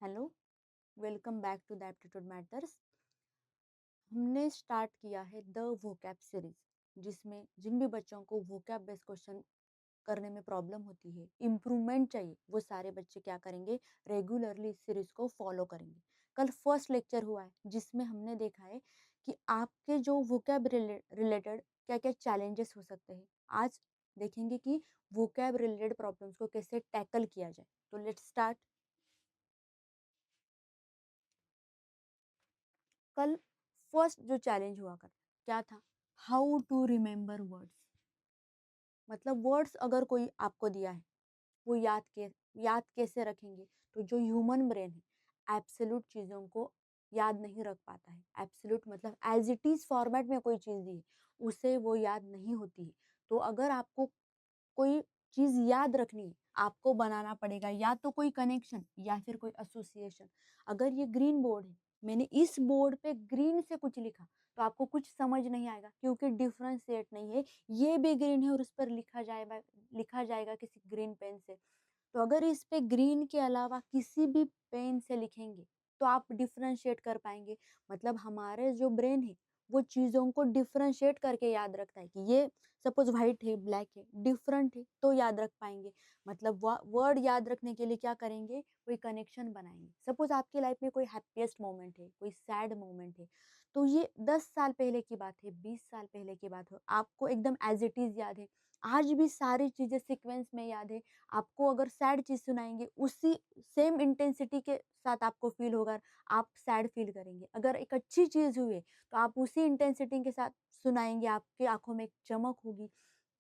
Hello, welcome back to the aptitude matters. हमने start किया है द वोकैब सीरीज, जिसमें जिन भी बच्चों को वोकैब बेस्ड क्वेश्चन करने में प्रॉब्लम होती है, इम्प्रूवमेंट चाहिए, वो सारे बच्चे क्या करेंगे, रेगुलरली इस सीरीज को फॉलो करेंगे। कल फर्स्ट लेक्चर हुआ है जिसमें हमने देखा है कि आपके जो वोकैब रिलेटेड क्या क्या चैलेंजेस हो सकते हैं। आज देखेंगे कि वोकैब रिलेटेड प्रॉब्लम्स को कैसे टैकल किया जाए। तो लेट्स स्टार्ट। कल फर्स्ट जो चैलेंज हुआ कर क्या था, हाउ टू रिमेम्बर वर्ड्स। मतलब वर्ड्स अगर कोई आपको दिया है, वो याद कैसे रखेंगे। तो जो ह्यूमन ब्रेन है एब्सोल्यूट चीज़ों को याद नहीं रख पाता है। एब्सोल्यूट मतलब एज इट इज फॉर्मेट में कोई चीज़ दी है उसे वो याद नहीं होती है। तो अगर आपको कोई चीज याद रखनी है, आपको बनाना पड़ेगा या तो कोई कनेक्शन या फिर कोई एसोसिएशन। अगर ये ग्रीन बोर्ड है, मैंने इस बोर्ड पे ग्रीन से कुछ लिखा, तो आपको कुछ समझ नहीं आएगा क्योंकि डिफरेंशिएट नहीं है। ये भी ग्रीन है और उस पर लिखा जाएगा किसी ग्रीन पेन से। तो अगर इस पे ग्रीन के अलावा किसी भी पेन से लिखेंगे तो आप डिफरेंशिएट कर पाएंगे। मतलब हमारे जो ब्रेन है वो चीज़ों को डिफरेंशिएट करके याद रखता है कि ये सपोज व्हाइट है, ब्लैक है, डिफरेंट है, तो याद रख पाएंगे। मतलब वर्ड याद रखने के लिए क्या करेंगे, कोई कनेक्शन बनाएंगे। सपोज आपकी लाइफ में कोई हैप्पीएस्ट मोमेंट है, कोई सैड मोमेंट है, तो ये 10 साल पहले की बात है, 20 साल पहले की बात हो, आपको एकदम एज इट इज याद है। आज भी सारी चीजें सीक्वेंस में याद है। आपको अगर सैड चीज सुनाएंगे उसी सेम इंटेंसिटी के साथ आपको फील होगा, आप सैड फील करेंगे। अगर एक अच्छी चीज हुई है तो आप उसी इंटेंसिटी के साथ सुनाएंगे, आपकी आंखों में एक चमक होगी,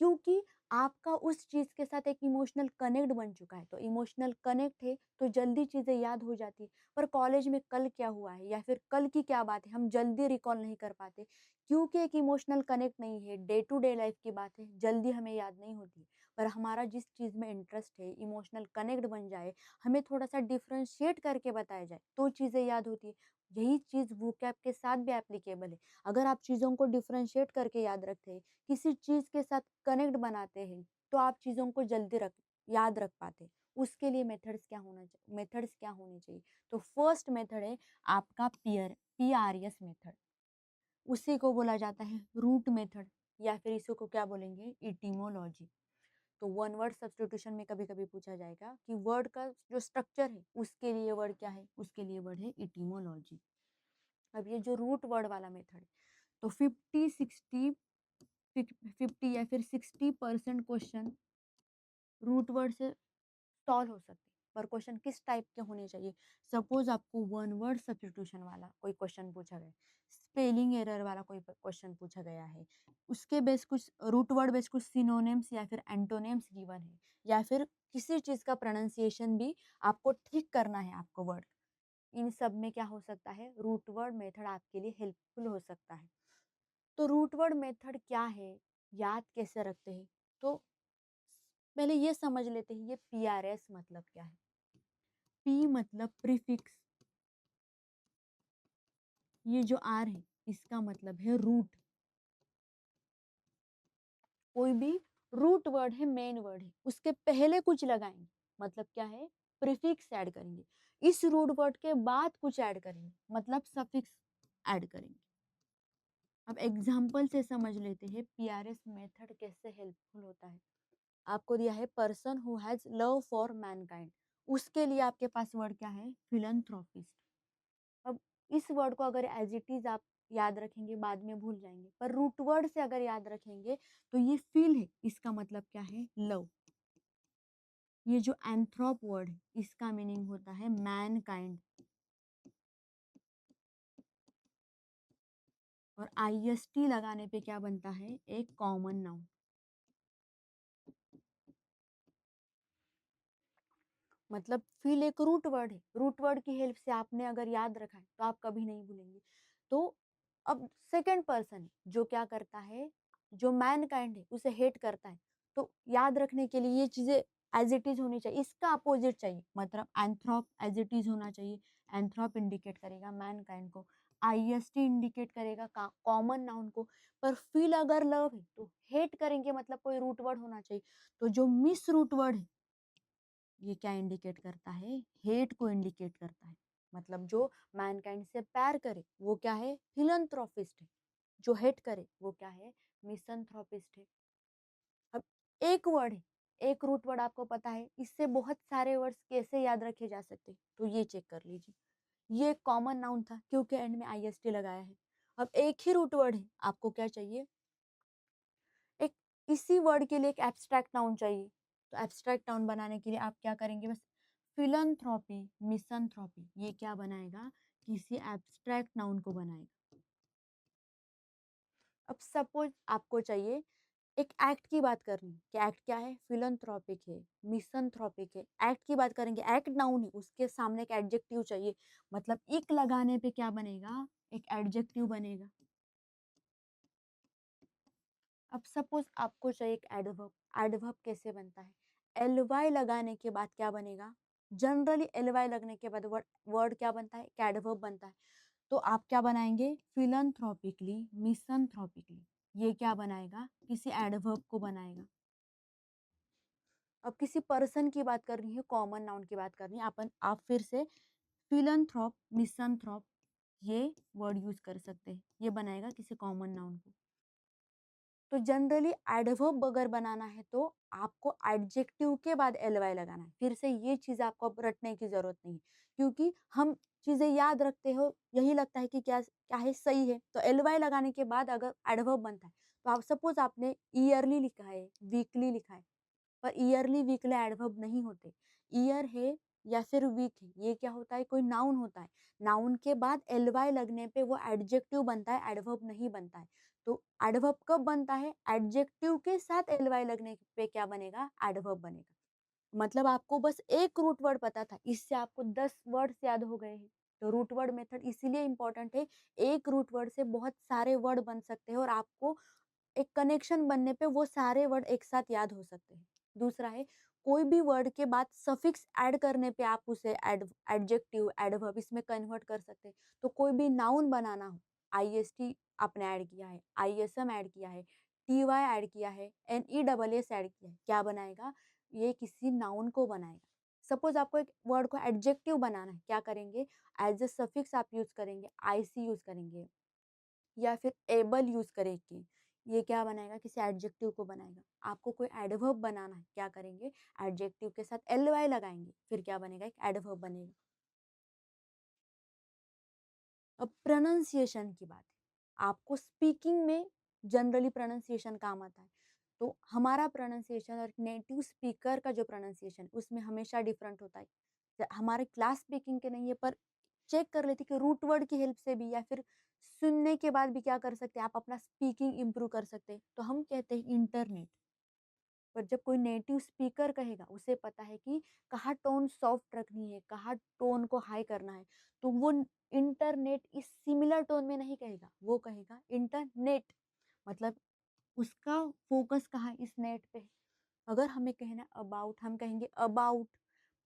क्योंकि आपका उस चीज के साथ एक इमोशनल कनेक्ट बन चुका है। तो इमोशनल कनेक्ट है तो जल्दी चीजें याद हो जाती है। पर कॉलेज में कल क्या हुआ है या फिर कल की क्या बात है हम जल्दी रिकॉल नहीं कर पाते, क्योंकि एक इमोशनल कनेक्ट नहीं है। डे टू डे लाइफ की बात है, जल्दी हमें याद नहीं होती। पर हमारा जिस चीज़ में इंटरेस्ट है, इमोशनल कनेक्ट बन जाए, हमें थोड़ा सा डिफ्रेंशिएट करके बताया जाए, तो चीज़ें याद होती है। यही चीज़ वोकैब के साथ भी एप्लीकेबल है। अगर आप चीज़ों को डिफ्रेंशिएट करके याद रखते हैं, किसी चीज़ के साथ कनेक्ट बनाते हैं, तो आप चीज़ों को जल्दी याद रख पाते हैं। उसके लिए मेथड्स क्या होने चाहिए। तो फर्स्ट मेथड है आपका PRS मेथड। उसी को बोला जाता है रूट मेथड, या फिर इसी को क्या बोलेंगे, इटिमोलॉजी। तो वन वर्ड सब्स्टिट्यूशन में कभी कभी पूछा जाएगा कि वर्ड का जो स्ट्रक्चर है उसके लिए वर्ड क्या है, उसके लिए वर्ड है इटिमोलॉजी। अब ये जो रूट वर्ड वाला मेथड है, तो 50 या फिर 60% क्वेश्चन रूट वर्ड से सॉल्व हो सकते हैं। पर क्वेश्चन किस टाइप के होने चाहिए। सपोज आपको वन वर्ड सब्स्टिट्यूशन वाला कोई क्वेश्चन पूछा गया, स्पेलिंग एरर वाला कोई क्वेश्चन पूछा गया है, उसके बेस कुछ रूट वर्ड बेस कुछ सिनोनिम्स या फिर एंटोनिम्स गिवन है, या फिर किसी चीज का प्रोनाउंसिएशन भी आपको ठीक करना है आपको वर्ड, इन सब में क्या हो सकता है, रूट वर्ड मेथड आपके लिए हेल्पफुल हो सकता है। तो रूट वर्ड मेथड क्या है, याद कैसे रखते हैं। तो पहले ये समझ लेते हैं ये PRS मतलब क्या है। पी मतलब प्रीफिक्स, ये जो आर है इसका मतलब है रूट। कोई भी रूट वर्ड है, मेन वर्ड है, उसके पहले कुछ लगाएंगे, मतलब क्या है, प्रीफिक्स ऐड करेंगे। इस रूट वर्ड के बाद कुछ ऐड करेंगे, मतलब सफिक्स ऐड करेंगे। अब एग्जाम्पल से समझ लेते हैं PRS मेथड कैसे हेल्पफुल होता है। आपको दिया है person who has love for Mankind, उसके लिए आपके पास वर्ड क्या है, फिलंथ्रोपिस्ट। अब इस वर्ड को अगर एज इट इज आप याद रखेंगे बाद में भूल जाएंगे, पर रूट वर्ड से अगर याद रखेंगे तो ये फील है, इसका मतलब क्या है, लव। ये जो एंथ्रोप वर्ड है इसका मीनिंग होता है मैन काइंड, और IST लगाने पे क्या बनता है, एक कॉमन नाउन। मतलब फील एक रूट वर्ड है, रूट वर्ड की हेल्प से आपने अगर याद रखा है तो आप कभी नहीं भूलेंगे। तो अब सेकंड पर्सन जो क्या करता है, जो मैन काइंड है उसे हेट करता है, तो याद रखने के लिए ये चीजें एज इट इज होनी चाहिए, इसका अपोजिट चाहिए। मतलब एंथ्रोप एज इट इज होना चाहिए, एंथ्रोप इंडिकेट करेगा मैन काइंड को, IST इंडिकेट करेगा कॉमन नाउन को। पर फील अगर लव है तो हेट करेंगे, मतलब कोई रूट वर्ड होना चाहिए। तो जो मिस रूट वर्ड है ये क्या इंडिकेट करता है? हेट को इंडिकेट करता है। मतलब जो मैनकाइंड से प्यार करे वो क्या है? फिलैंथ्रोपिस्ट है। जो हेट करे वो क्या है? मिसैंथ्रोपिस्ट है। अब एक वर्ड है, एक रूट वर्ड आपको पता है, इससे बहुत सारे वर्ड्स कैसे याद रखे जा सकते हैं? तो ये चेक कर लीजिए। ये कॉमन नाउन था क्योंकि एंड में आईएसटी लगाया है। अब एक ही रूट वर्ड है, आपको क्या चाहिए? एक इसी वर्ड के लिए एक एब्स्ट्रैक्ट नाउन चाहिए। तो एब्स्ट्रैक्ट नाउन बनाने के लिए आप क्या करेंगे? बस फिलैंथ्रोपी, मिसैंथ्रोपी ये क्या बनाएगा? किसी एब्स्ट्रैक्ट नाउन को बनाएगा। अब सपोज आपको चाहिए एक एक्ट की बात करनी है कि एक्ट क्या है? फिलैंथ्रोपिक है, मिसैंथ्रोपिक है। एक्ट की बात करेंगे, एक्ट नाउन है, उसके सामने एक एडजेक्टिव चाहिए। मतलब इक लगाने पे क्या बनेगा? एक एडजेक्टिव बनेगा। अब सपोज आपको चाहिए एक एडवर्ब। एडवर्ब कैसे बनता है? एलवाई लगाने के बाद क्या बनेगा? जनरली एलवाई लगने के बाद वर्ड वर्ड क्या बनता है? एक एडवर्ब बनता है। तो आप क्या बनाएंगे? फिलैंथ्रोपिकली, मिसैंथ्रोपिकली ये क्या बनाएगा? किसी एडवर्ब को बनाएगा। अब किसी पर्सन की बात करनी है, कॉमन नाउन की बात करनी है, अपन आप फिर से फिलैंथ्रोप, मिसैंथ्रोप ये वर्ड यूज कर सकते हैं। ये बनाएगा किसी कॉमन नाउन को। तो जनरली एडवर्ब अगर बनाना है तो आपको एडजेक्टिव के बाद एलवाई लगाना है। फिर से ये चीज आपको अब रटने की जरूरत नहीं है, क्योंकि हम चीजें याद रखते हो यही लगता है कि क्या क्या है, सही है। तो एलवाई लगाने के बाद अगर एडवर्ब बनता है तो आप सपोज आपने ईयरली लिखा है, वीकली लिखा है, पर ईयरली वीकली एडवर्ब नहीं होते। ईयर है या फिर वीक है, ये क्या होता है? कोई नाउन होता है। नाउन के बाद एलवाई लगने पे वो एडजेक्टिव बनता है, एडवर्ब नहीं बनता है। तो एडवर्ब कब बनता है? एडजेक्टिव के साथ एलवाई लगने पे क्या बनेगा? एडवर्ब बनेगा। मतलब आपको बस एक रूट वर्ड पता था, इससे आपको 10 वर्ड्स याद हो गए हैं। तो रूट वर्ड मेथड इसीलिए इम्पोर्टेंट है। एक रूट वर्ड से बहुत सारे वर्ड बन सकते हैं और आपको एक कनेक्शन बनने पे वो सारे वर्ड एक साथ याद हो सकते हैं। दूसरा है, कोई भी वर्ड के बाद सफिक्स ऐड करने पे आप उसे एडजेक्टिव, एडवर्ब इसमें कन्वर्ट कर सकते हैं। तो कोई भी नाउन बनाना हो, आईएसटी आपने ऐड किया है, आईएसएम ऐड किया है, टीवाई ऐड किया है, एनईडबलएस ऐड किया है, क्या बनाएगा? ये किसी नाउन को बनाएगा। सपोज आपको एक वर्ड को एडजेक्टिव बनाना है, क्या करेंगे? एज अ सफिक्स आप यूज करेंगे, आईसी यूज करेंगे या फिर एबल यूज करेंगे। ये क्या बनाएगा? किसी एडजेक्टिव को बनाएगा। आपको कोई एडवर्ब बनाना है, क्या करेंगे? एडजेक्टिव के साथ एलवाई लगाएंगे, फिर क्या बनेगा? एक एडवर्ब बनेगा। अब प्रोनाउंसिएशन की बात है। आपको स्पीकिंग में जनरली प्रोनाउंसिएशन काम आता है। तो हमारा प्रोनाउंसिएशन और नेटिव स्पीकर का जो प्रोनाउंसिएशन उसमें हमेशा डिफरेंट होता है। हमारे क्लास स्पीकिंग के नहीं है, पर चेक कर लेते कि रूट वर्ड की हेल्प से भी या फिर सुनने के बाद भी क्या कर सकते हैं, आप अपना स्पीकिंग इम्प्रूव कर सकते हैं। तो हम कहते हैं इंटरनेट। पर जब कोई नेटिव स्पीकर कहेगा, उसे पता है कि कहाँ टोन सॉफ्ट रखनी है, कहाँ टोन को हाई करना है, तो वो इंटरनेट इस सिमिलर टोन में नहीं कहेगा, वो कहेगा इंटरनेट। मतलब उसका फोकस कहाँ है? इस नेट पे है। अगर हमें कहना अबाउट, हम कहेंगे अबाउट,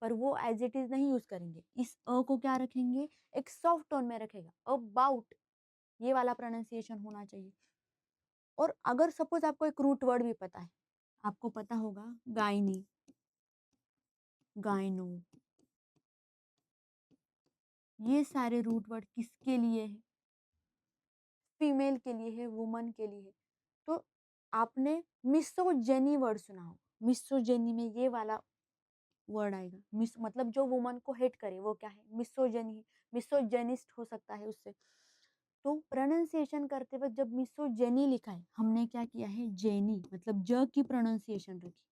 पर वो एज इट इज नहीं यूज करेंगे। इस अ को क्या रखेंगे? एक सॉफ्ट टोन में रखेगा, अबाउट। ये वाला प्रोनाउंसिएशन होना चाहिए। और अगर सपोज आपको एक रूट वर्ड भी पता है, आपको पता होगा गायनी, गायनो, ये सारे रूट वर्ड किसके लिए है? फीमेल के लिए है, वुमन के लिए है। तो आपने मिसोजेनी वर्ड सुना हो, मिसोजेनी में ये वाला वर्ड आएगा। मिस मतलब जो वुमन को हेट करे वो क्या है? मिसोजेनी, मिसोजेनिस्ट हो सकता है उससे। तो प्रोनाउंसिएशन करते वक्त जब मिसोजेनी लिखा है, हमने क्या किया है? जेनी मतलब ज की प्रोनाउंसिएशन रखी।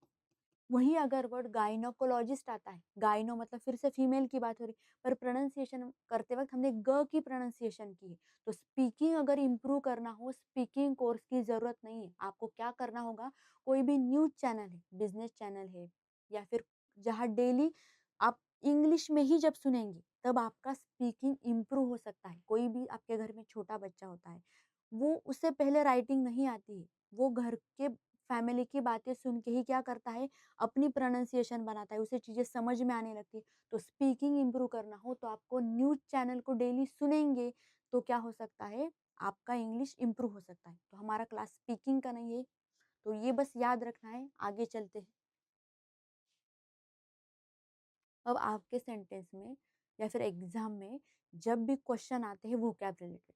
वही अगर वर्ड गाइनोकोलॉजिस्ट आता है, गाइनो मतलब फिर से फीमेल की बात हो रही, पर प्रोनाउंसिएशन करते वक्त हमने ग की प्रोनाउंसिएशन की है। तो स्पीकिंग अगर इम्प्रूव करना हो, स्पीकिंग कोर्स की जरूरत नहीं है। आपको क्या करना होगा? कोई भी न्यूज चैनल है, बिजनेस चैनल है, या फिर जहाँ डेली आप इंग्लिश में ही जब सुनेंगे तब आपका स्पीकिंग इम्प्रूव हो सकता है। कोई भी आपके घर में छोटा बच्चा होता है, वो उससे पहले राइटिंग नहीं आती है, वो घर के फैमिली की बातें सुन के ही क्या करता है? अपनी प्रोनाउंसिएशन बनाता है, उसे चीज़ें समझ में आने लगती है। तो स्पीकिंग इम्प्रूव करना हो तो आपको न्यूज़ चैनल को डेली सुनेंगे, तो क्या हो सकता है? आपका इंग्लिश इम्प्रूव हो सकता है। तो हमारा क्लास स्पीकिंग का नहीं है, तो ये बस याद रखना है, आगे चलते हैं। अब आपके सेंटेंस में या फिर एग्जाम में जब भी क्वेश्चन आते हैं वोकैब रिलेटेड,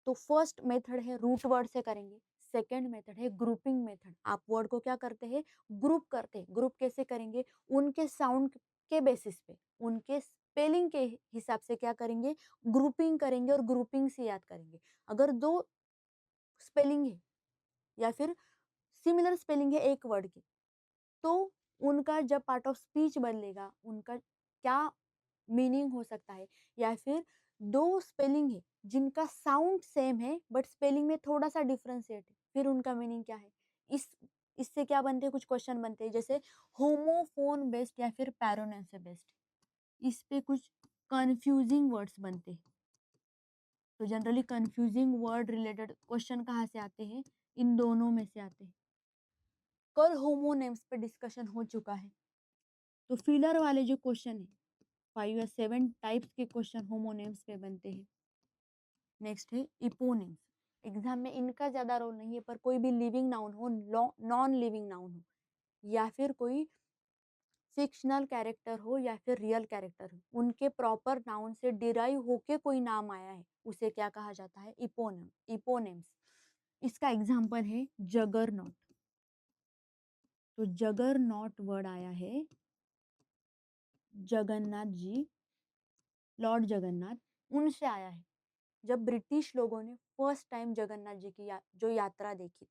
तो फर्स्ट मेथड है रूट वर्ड से करेंगे, सेकंड मेथड है ग्रुपिंग मेथड। आप वर्ड को क्या करते हैं, ग्रुप करते हैं। ग्रुप कैसे करेंगे, उनके साउंड के बेसिस पे, उनके स्पेलिंग के हिसाब से क्या करेंगे, ग्रुपिंग करेंगे और ग्रुपिंग से याद करेंगे। अगर दो स्पेलिंग है या फिर सिमिलर स्पेलिंग है एक वर्ड की, तो उनका जब पार्ट ऑफ स्पीच बदलेगा उनका क्या मीनिंग हो सकता है। या फिर दो स्पेलिंग है जिनका साउंड सेम है बट स्पेलिंग में थोड़ा सा डिफरेंशिएट है, फिर उनका मीनिंग क्या है। इस इससे क्या बनते हैं, कुछ क्वेश्चन बनते हैं जैसे होमोफोन बेस्ड या फिर पैरोनेम बेस्ड, इस पे कुछ कंफ्यूजिंग वर्ड्स बनते हैं। तो generally confusing word related question कहाँ से आते हैं, इन दोनों में से आते हैं। कल होमोनेम्स पे डिस्कशन हो चुका है, तो फिलर वाले जो क्वेश्चन है 5 या 7 टाइप्स के क्वेश्चन होमोनेम्स पे बनते हैं। नेक्स्ट है इपोनिम्स। एग्जाम में इनका ज्यादा रोल नहीं है, पर कोई भी लिविंग नाउन हो, नॉन लिविंग नाउन हो, या फिर कोई फिक्शनल कैरेक्टर हो या फिर रियल कैरेक्टर हो, उनके प्रॉपर नाउन से डिराइव होके कोई नाम आया है, उसे क्या कहा जाता है, इपोनेम्स। इसका एग्जाम्पल है जगरनॉट। तो जगरनॉट वर्ड आया है जगन्नाथ जी, लॉर्ड जगन्नाथ, उनसे आया है। जब ब्रिटिश लोगों ने फर्स्ट टाइम जगन्नाथ जी की जो यात्रा देखी थी,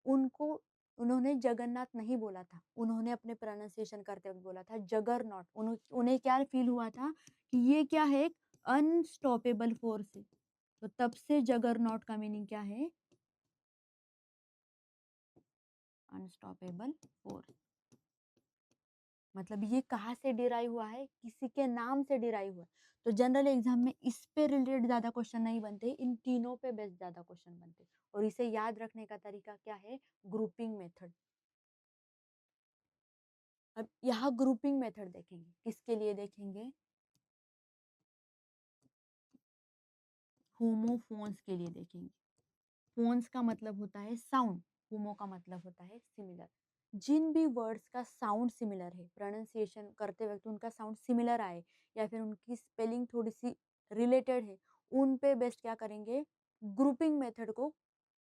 उनको उन्होंने जगन्नाथ नहीं बोला था, उन्होंने अपने प्रोनाउंसिएशन करते वक्त बोला था जगरनॉट। उन्हें क्या फील हुआ था कि ये क्या है, एक अनस्टॉपेबल फोर्स है। तो तब से जगरनॉट का मीनिंग क्या है, अनस्टॉपेबल फोर्स। मतलब ये कहाँ से डिराइव हुआ है, किसी के नाम से डिराइव हुआ है। तो जनरल एग्जाम में इस पे रिलेटेड ज्यादा क्वेश्चन नहीं बनते, इन तीनों पे बेस्ड ज्यादा क्वेश्चन बनते। और इसे याद रखने का तरीका क्या है, ग्रुपिंग मेथड। अब यहाँ ग्रुपिंग मेथड देखेंगे, किसके लिए देखेंगे, होमोफोन्स के लिए देखेंगे। फोन्स का मतलब होता है साउंड, होमो का मतलब होता है सिमिलर। जिन भी वर्ड्स का साउंड सिमिलर है, प्रोनाउंसिएशन करते वक्त उनका साउंड सिमिलर आए या फिर उनकी स्पेलिंग थोड़ी सी रिलेटेड है, उन पे बेस्ट क्या करेंगे, ग्रुपिंग मेथड को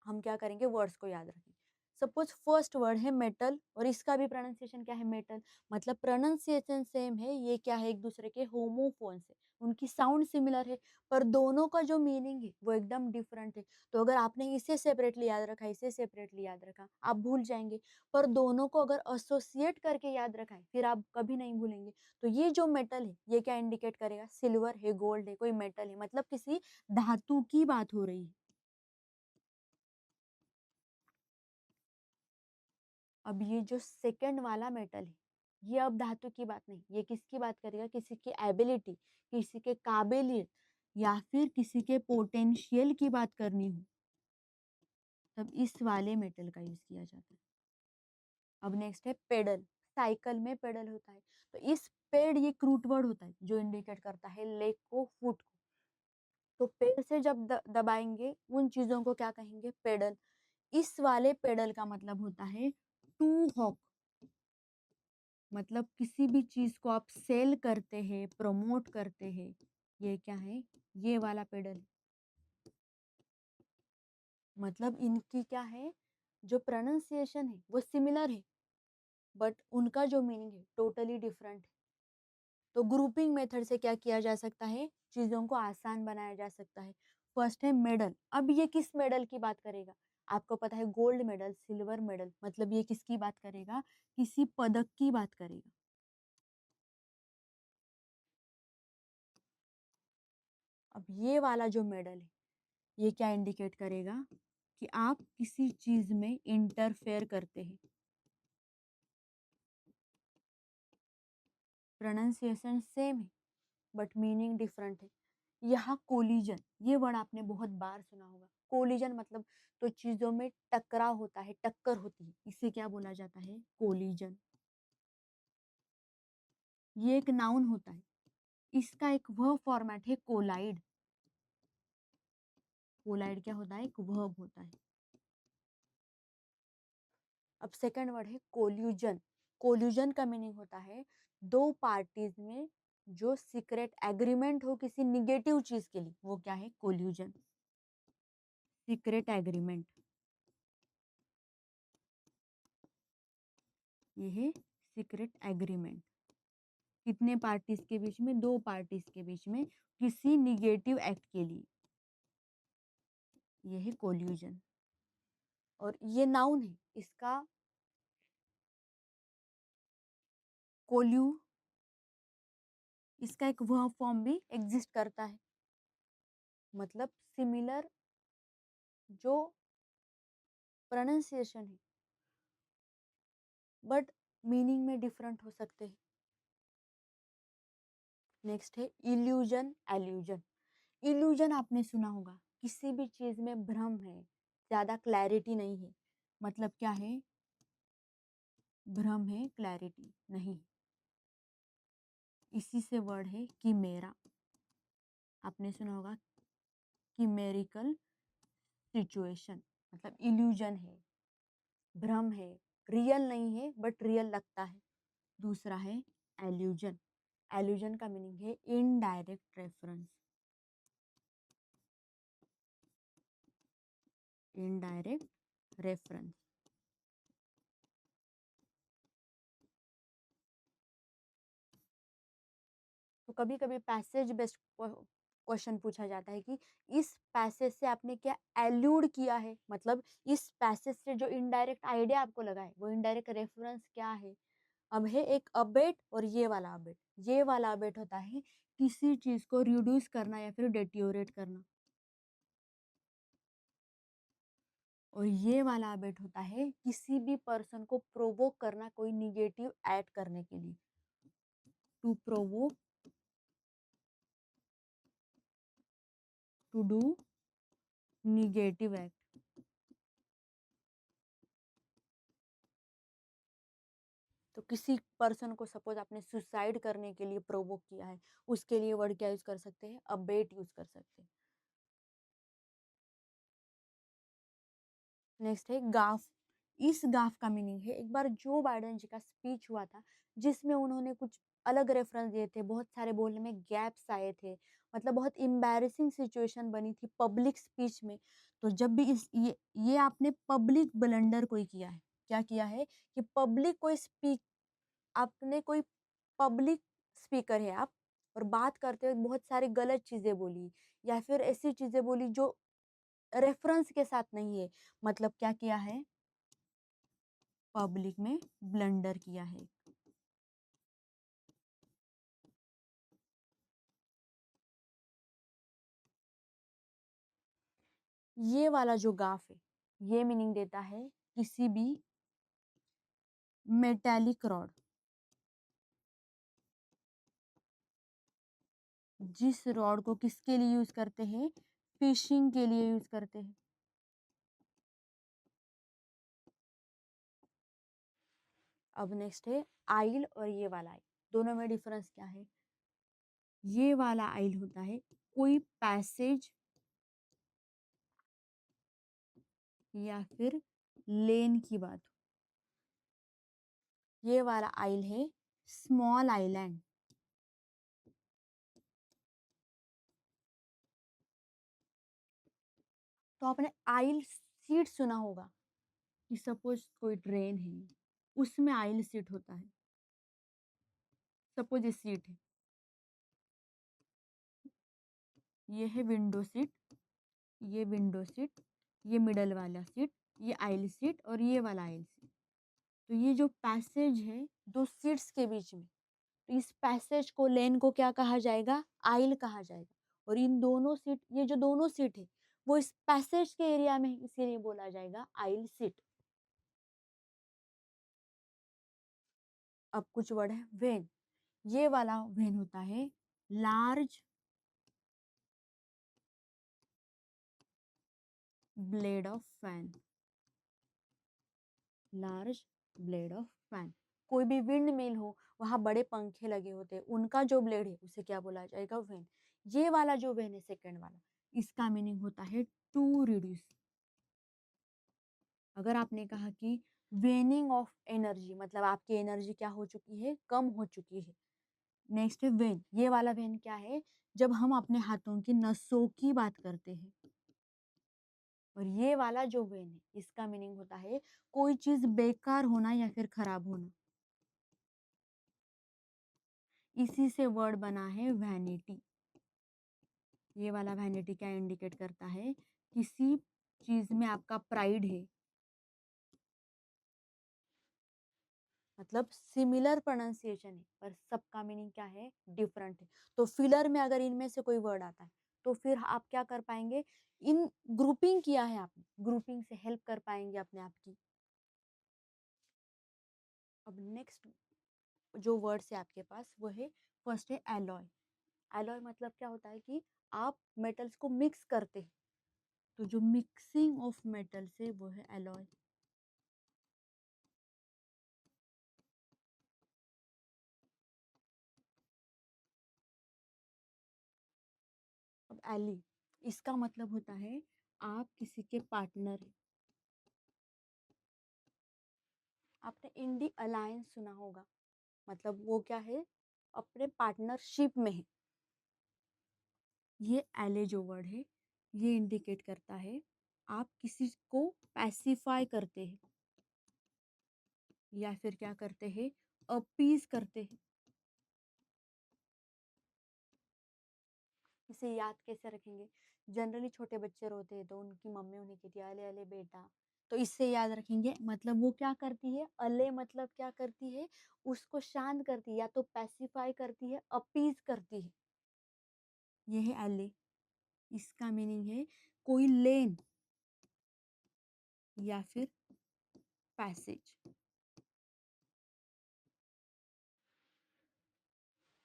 हम क्या करेंगे, वर्ड्स को याद रखेंगे। सपोज फर्स्ट वर्ड है मेटल और इसका भी प्रोनाउंसिएशन क्या है, मेटल। मतलब प्रोनाउंसिएशन सेम है, ये क्या है, एक दूसरे के होमोफोन्स है, उनकी साउंड सिमिलर है, पर दोनों का जो मीनिंग है वो एकदम डिफरेंट है। तो अगर आपने इसे सेपरेटली याद रखा, इसे सेपरेटली याद रखा, आप भूल जाएंगे। पर दोनों को अगर एसोसिएट करके याद रखा है, फिर आप कभी नहीं भूलेंगे। तो ये जो मेटल है ये क्या इंडिकेट करेगा, सिल्वर है, गोल्ड है, कोई मेटल है, मतलब किसी धातु की बात हो रही है। अब ये जो सेकंड वाला मेटल है, ये अब धातु की बात नहीं, ये किसकी बात करेगा, किसी की एबिलिटी, किसी के काबिलियत या फिर किसी के पोटेंशियल की बात करनी हो, तब इस वाले मेटल का यूज किया जाता है। अब नेक्स्ट है पेडल। साइकिल में पेडल होता है, तो इस पेड ये क्रूट वर्ड होता है जो इंडिकेट करता है लेग को, फुट को। तो पेड़ से जब दबाएंगे उन चीजों को क्या कहेंगे, पेडल। इस वाले पेडल का मतलब होता है टू हॉक। मतलब किसी भी चीज को आप सेल करते हैं, प्रमोट करते हैं, ये क्या है, ये वाला पेडल। मतलब इनकी क्या है, जो प्रोनाउंसिएशन है वो सिमिलर है, बट उनका जो मीनिंग है टोटली डिफरेंट है। तो ग्रुपिंग मेथड से क्या किया जा सकता है, चीजों को आसान बनाया जा सकता है। फर्स्ट है मेडल। अब ये किस मेडल की बात करेगा, आपको पता है गोल्ड मेडल, सिल्वर मेडल, मतलब ये किसकी बात करेगा, किसी पदक की बात करेगा। अब ये वाला जो मेडल है ये क्या इंडिकेट करेगा कि आप किसी चीज में इंटरफेयर करते हैं। प्रोनाउंसिएशन सेम है बट मीनिंग डिफरेंट है। यहाँ कोलिजन, ये वर्ड आपने बहुत बार सुना होगा। कोलिजन मतलब तो चीजों में टकराव होता है, टक्कर होती है, इसे क्या बोला जाता है, कोलिजन। ये एक नाउन होता है, इसका एक वर्ब फॉर्मेट है कोलाइड। कोलाइड क्या होता है, एक वर्ब होता है। अब सेकंड वर्ड है कोल्यूजन। कोल्यूजन का मीनिंग होता है दो पार्टीज में जो सीक्रेट एग्रीमेंट हो किसी निगेटिव चीज के लिए, वो क्या है? कोल्यूजन। सीक्रेट एग्रीमेंट, ये है सीक्रेट एग्रीमेंट। कितने पार्टीज के बीच में? दो पार्टीज के बीच में किसी निगेटिव एक्ट के लिए, ये है कोल्यूजन। और ये नाउन है, इसका कोल्यू, इसका एक वर्ब फॉर्म भी एग्जिस्ट करता है, मतलब सिमिलर जो प्रोनाउंसिएशन है बट मीनिंग में डिफरेंट हो सकते हैं। नेक्स्ट है इल्यूजन, एल्यूजन। इल्यूजन आपने सुना होगा, किसी भी चीज में भ्रम है, ज्यादा क्लैरिटी नहीं है, मतलब क्या है? भ्रम है, क्लैरिटी नहीं। इसी से वर्ड है किमेरा, आपने सुना होगा किमेरिकल सिचुएशन, मतलब इल्यूजन है, भ्रम है, रियल नहीं है बट रियल लगता है। दूसरा है एल्यूजन। एल्यूजन का मीनिंग है इनडायरेक्ट रेफरेंस, इनडायरेक्ट रेफरेंस। तो कभी कभी पैसेज बेस्ड क्वेश्चन पूछा जाता है कि इस पैसेज से आपने क्या एल्यूड किया है, मतलब इस पैसेज से जो इनडायरेक्ट आइडिया आपको लगा है वो इनडायरेक्ट रेफरेंस क्या है। अब है एक अबेट और ये वाला अबेट। ये वाला अबेट होता है किसी चीज को रिड्यूस करना या फिर डेटियोरेट करना, और ये वाला अबेट होता है किसी भी पर्सन को प्रोवोक करना कोई निगेटिव ऐड करने के लिए, to provoke, to do negative act. तो किसी पर्सन को सपोज आपने सुसाइड करने के लिए प्रोवोक किया है, उसके लिए वर्ड क्या यूज कर सकते हैं? अबेट यूज कर सकते हैं। नेक्स्ट है गाफ। इस गाफ का मीनिंग है, एक बार जो बाइडेन जी का स्पीच हुआ था जिसमें उन्होंने कुछ अलग रेफरेंस दिए थे, बहुत सारे बोलने में गैप्स आए थे, मतलब बहुत एम्बैरेसिंग सिचुएशन बनी थी पब्लिक स्पीच में। तो जब भी ये आपने पब्लिक ब्लंडर कोई किया है, क्या किया है कि पब्लिक कोई स्पीक, आपने कोई पब्लिक स्पीकर है आप, और बात करते हुए बहुत सारी गलत चीजें बोली या फिर ऐसी चीजें बोली जो रेफरेंस के साथ नहीं है, मतलब क्या किया है? पब्लिक में ब्लंडर किया है। ये वाला जो गाफ है, ये मीनिंग देता है किसी भी मेटालिक रॉड, जिस रॉड को किसके लिए यूज करते हैं? फिशिंग के लिए यूज करते हैं। अब नेक्स्ट है आइल और ये वाला आइल, दोनों में डिफरेंस क्या है? ये वाला आइल होता है कोई पैसेज या फिर लेन की बात। ये वाला आइल है स्मॉल आइलैंड। तो आपने आइल सीट सुना होगा कि सपोज कोई ट्रेन है, उसमें आइल सीट होता है। सपोज ये सीट है, ये है विंडो सीट, ये विंडो सीट, ये मिडल वाला सीट, ये आइल सीट और ये वाला आइल सीट। तो ये जो पैसेज है दो सीट्स के बीच में, तो इस पैसेज को, लेन को क्या कहा जाएगा? आइल कहा जाएगा। और इन दोनों सीट, ये जो दोनों सीट है वो इस पैसेज के एरिया में है, इसीलिए बोला जाएगा आइल सीट। अब कुछ वर्ड है वेन। ये वाला वेन होता है large blade of fan, large blade of fan. कोई भी विंड मिल हो, वहां बड़े पंखे लगे होते हैं, उनका जो ब्लेड है उसे क्या बोला जाएगा? वेन। ये वाला जो वेन है सेकंड वाला, इसका मीनिंग होता है टू रिड्यूस। अगर आपने कहा कि वेनिंग ऑफ एनर्जी, मतलब आपकी एनर्जी क्या हो चुकी है, कम हो चुकी है। नेक्स्ट है वेन, ये वाला वेन क्या है, जब हम अपने हाथों की नसों की बात करते हैं। और ये वाला जो वेन है, इसका मीनिंग होता है कोई चीज बेकार होना या फिर खराब होना। इसी से वर्ड बना है वैनिटी। ये वाला वैनिटी क्या इंडिकेट करता है, किसी चीज में आपका प्राइड है, मतलब सिमिलर प्रोनाउंसिएशन है पर सबका मीनिंग क्या है, डिफरेंट है। तो फिलर में अगर इनमें से कोई वर्ड आता है तो फिर आप क्या कर पाएंगे, इन ग्रुपिंग किया है आपने, ग्रुपिंग से हेल्प कर पाएंगे अपने आप की। अब नेक्स्ट जो वर्ड्स है आपके पास वो है, फर्स्ट है एलॉय। एलॉय मतलब क्या होता है कि आप मेटल्स को मिक्स करते हैं, तो जो मिक्सिंग ऑफ मेटल्स है वो है एलॉय। अब एली, इसका मतलब होता है आप किसी के पार्टनर है। आपने इंडी अलायंस सुना होगा, मतलब वो क्या है, अपने पार्टनरशिप में है। ये एले जो वर्ड है ये इंडिकेट करता है आप किसी को पैसिफाई करते हैं या फिर क्या करते हैं, अपीज करते हैं। इसे याद कैसे रखेंगे, जनरली छोटे बच्चे रोते हैं तो उनकी मम्मी उन्हें कहती है अले अले बेटा, तो इससे याद रखेंगे, मतलब वो क्या करती है, अले मतलब क्या करती है, उसको शांत करती है, या तो पैसिफाई करती है, अपीज करती है। ये है अले। इसका मीनिंग है कोई लेन या फिर पैसेज।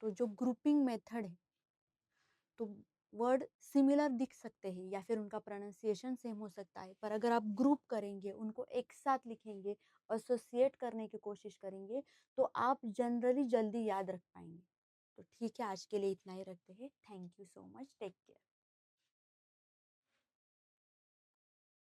तो जो ग्रुपिंग मेथड है, तो वर्ड सिमिलर दिख सकते हैं या फिर उनका प्रोनाउंसिएशन सेम हो सकता है, पर अगर आप ग्रुप करेंगे, उनको एक साथ लिखेंगे, एसोसिएट करने की कोशिश करेंगे, तो आप जनरली जल्दी याद रख पाएंगे। तो ठीक है, आज के लिए इतना ही रखते हैं। Thank you so much, take care.